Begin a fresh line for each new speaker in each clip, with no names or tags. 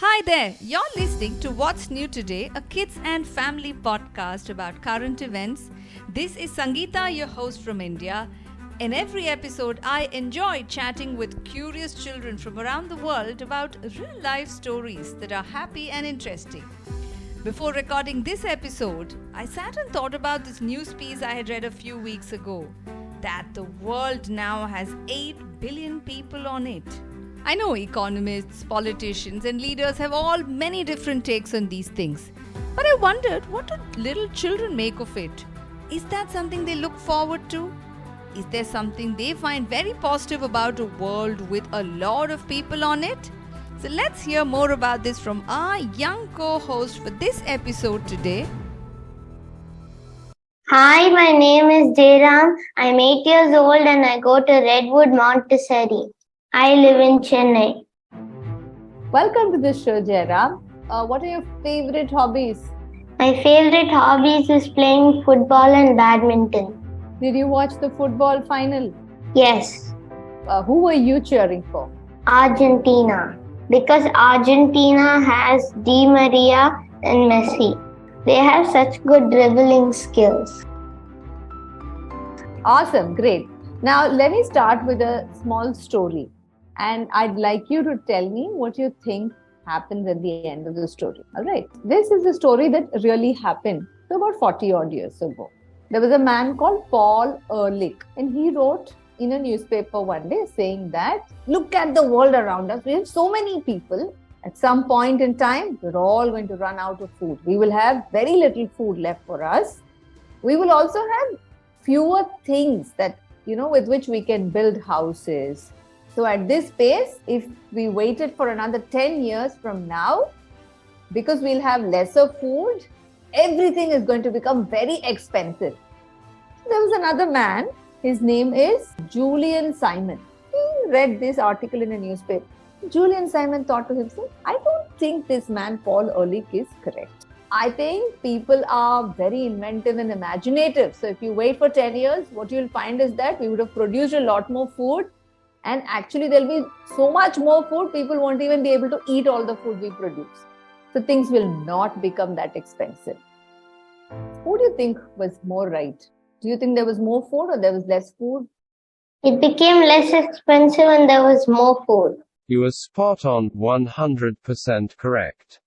Hi there, you're listening to What's New Today, a kids and family podcast about current events. This is Sangeeta, your host from India. In every episode, I enjoy chatting with curious children from around the world about real life stories that are happy and interesting. Before recording this episode, I sat and thought about this news piece I had read a few weeks ago that the world now has 8 billion people on it. I know economists, politicians, and leaders have all many different takes on these things. But I wondered, what do little children make of it? Is that something they look forward to? Is there something they find very positive about a world with a lot of people on it? So let's hear more about this from our young co-host for this episode today.
Hi, my name is Jairam. I'm 8 years old and I go to Redwood Montessori. I live in Chennai.
Welcome to the show, Jairam. What are your favorite hobbies?
My favorite hobbies is playing football and badminton.
Did you watch the football final?
Yes,
Who were you cheering for?
Argentina. Because Argentina has Di Maria and Messi. They have such good dribbling skills.
Awesome, great. Now, let me start with a small story. And I'd like you to tell me what you think happens at the end of the story. All right. This is a story that really happened about 40 odd years ago. There was a man called Paul Ehrlich, and he wrote in a newspaper one day saying that, look at the world around us. We have so many people. At some point in time, we're all going to run out of food. We will have very little food left for us. We will also have fewer things that, with which we can build houses. So at this pace, if we waited for another 10 years from now, because we'll have lesser food, everything is going to become very expensive. There was another man, his name is Julian Simon. He read this article in a newspaper. Julian Simon thought to himself, I don't think this man Paul Ehrlich is correct. I think people are very inventive and imaginative. So if you wait for 10 years, what you'll find is that we would have produced a lot more food. And actually, there'll be so much more food, people won't even be able to eat all the food we produce. So things will not become that expensive. Who do you think was more right? Do you think there was more food or there was less food?
It became less expensive and there was more food.
You were spot on, 100% correct.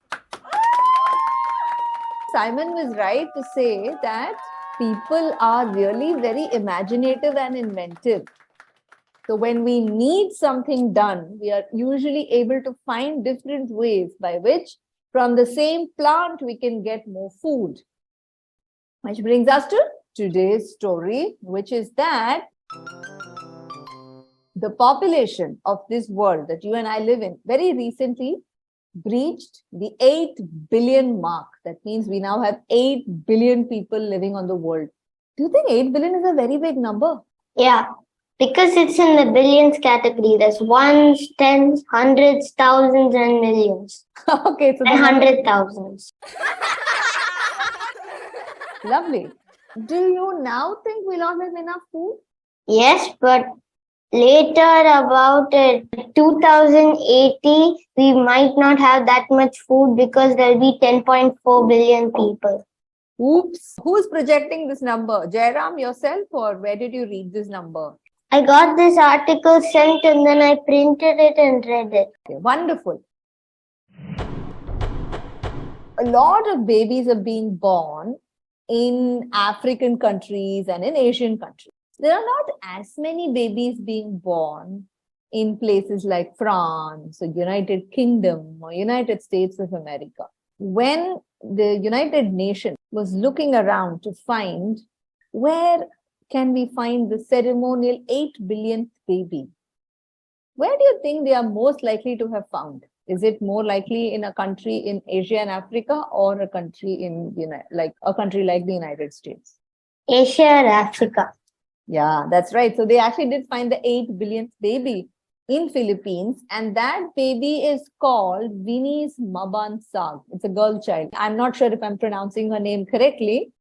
Simon was right to say that people are really very imaginative and inventive. So when we need something done, we are usually able to find different ways by which from the same plant we can get more food. Which brings us to today's story, which is that the population of this world that you and I live in very recently breached the 8 billion mark. That means we now have 8 billion people living on the world. Do you think 8 billion is a very big number?
Yeah, because it's in the billions category. There's ones, tens, hundreds, thousands, and millions.
Okay, so
And 100,000s.
Lovely. Do you now think we'll not have enough food?
Yes, but later, about 2080, we might not have that much food because there'll be 10.4 billion people.
Oops. Who's projecting this number? Jairam, yourself, or where did you read this number?
I got this article sent and then I printed it and read it.
Okay, wonderful. A lot of babies are being born in African countries and in Asian countries. There are not as many babies being born in places like France or United Kingdom or United States of America. When the United Nations was looking around to find where can we find the ceremonial 8 billionth baby, where do you think they are most likely to have found? Is it more likely in a country in Asia and Africa or a country in like the United States?
Asia or Africa.
Yeah, that's right. So they actually did find the 8 billionth baby in Philippines, and that baby is called Winnie's Mabansag. It's a girl child. I'm not sure if I'm pronouncing her name correctly.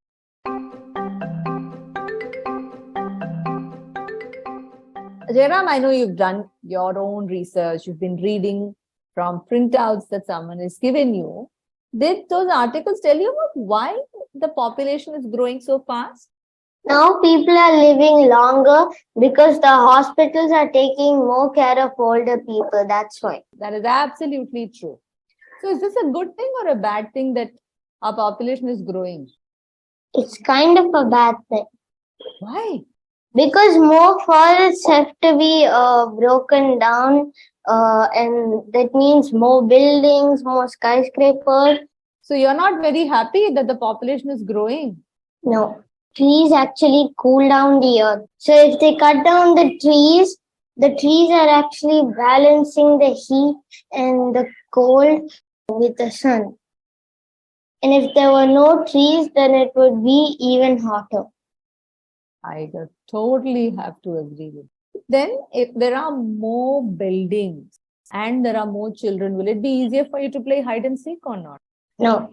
Jairam, I know you've done your own research. You've been reading from printouts that someone has given you, did those articles tell you about why the population is growing so fast?
Now people are living longer because the hospitals are taking more care of older people. That's why.
That is absolutely true. So is this a good thing or a bad thing that our population is growing?
It's kind of a bad thing.
Why?
Because more forests have to be broken down, and that means more buildings, more skyscrapers.
So you're not very happy that the population is growing?
No, trees actually cool down the earth. So if they cut down the trees are actually balancing the heat and the cold with the sun. And if there were no trees, then it would be even hotter.
I totally have to agree with you. Then if there are more buildings and there are more children, will it be easier for you to play hide and seek or not?
No,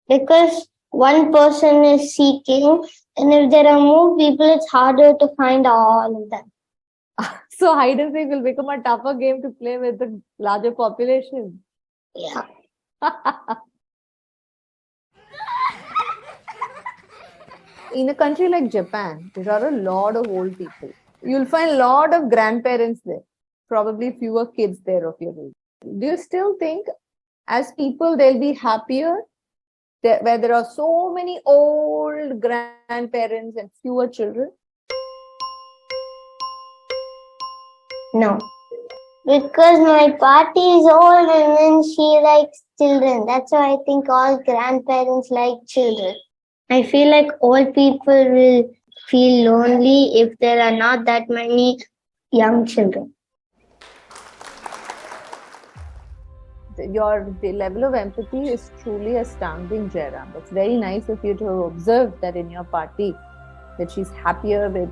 because one person is seeking, and if there are more people, it's harder to find all of them.
So hide and seek will become a tougher game to play with the larger population.
Yeah.
In a country like Japan, there are a lot of old people. You'll find a lot of grandparents there, probably fewer kids there of your age. Do you still think as people they'll be happier where there are so many old grandparents and fewer children?
No. Because my party is old and then she likes children. That's why I think all grandparents like children. I feel like old people will feel lonely if there are not that many young children.
The level of empathy is truly astounding, Jairam. It's very nice of you to observe that in your party, that she's happier with,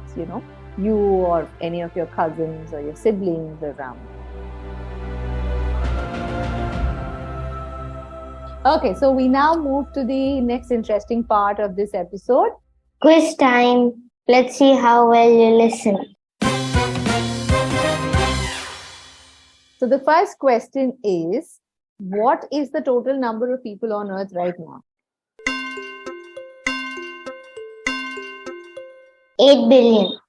you or any of your cousins or your siblings around. Okay, so we now move to the next interesting part of this episode.
Quiz time. Let's see how well you listen.
So the first question is, what is the total number of people on Earth right now?
8 billion.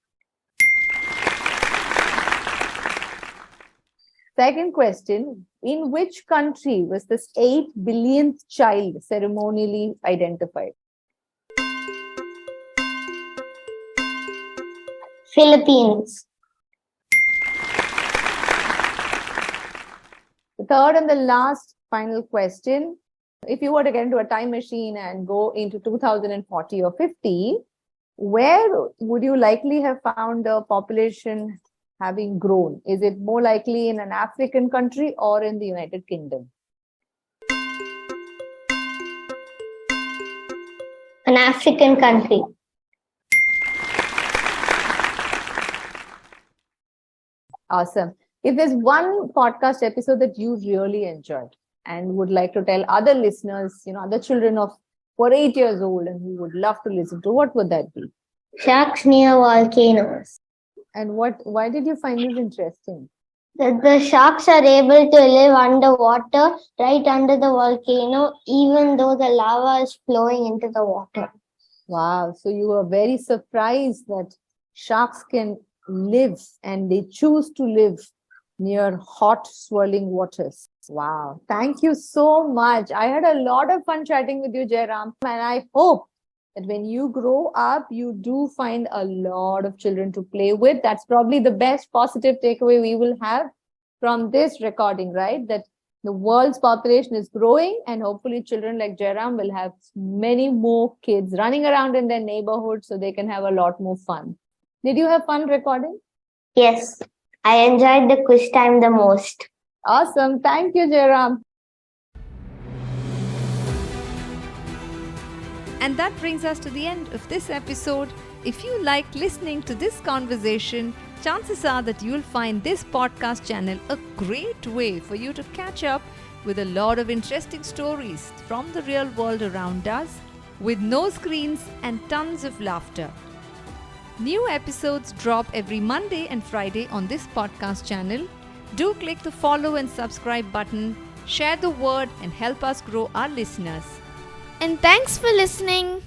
Second question, in which country was this 8 billionth child ceremonially identified?
Philippines.
The third and the last final question, if you were to get into a time machine and go into 2040 or 50, where would you likely have found the population having grown? Is it more likely in an African country or in the United Kingdom?
An African country.
Awesome. If there's one podcast episode that you really enjoyed and would like to tell other listeners, other children of 8 years old and who would love to listen to, what would that be?
Sharks near volcanoes.
And why did you find this interesting?
The sharks are able to live underwater, right under the volcano, even though the lava is flowing into the water.
Wow. So you were very surprised that sharks can live and they choose to live near hot, swirling waters. Wow. Thank you so much. I had a lot of fun chatting with you, Jairam. And I hope that when you grow up, you do find a lot of children to play with. That's probably the best positive takeaway we will have from this recording, right? That the world's population is growing and hopefully children like Jairam will have many more kids running around in their neighborhood so they can have a lot more fun. Did you have fun recording?
Yes, I enjoyed the quiz time the most.
Awesome. Thank you, Jairam.
And that brings us to the end of this episode. If you like listening to this conversation, chances are that you'll find this podcast channel a great way for you to catch up with a lot of interesting stories from the real world around us, with no screens and tons of laughter. New episodes drop every Monday and Friday on this podcast channel. Do click the follow and subscribe button, share the word, and help us grow our listeners.
And thanks for listening.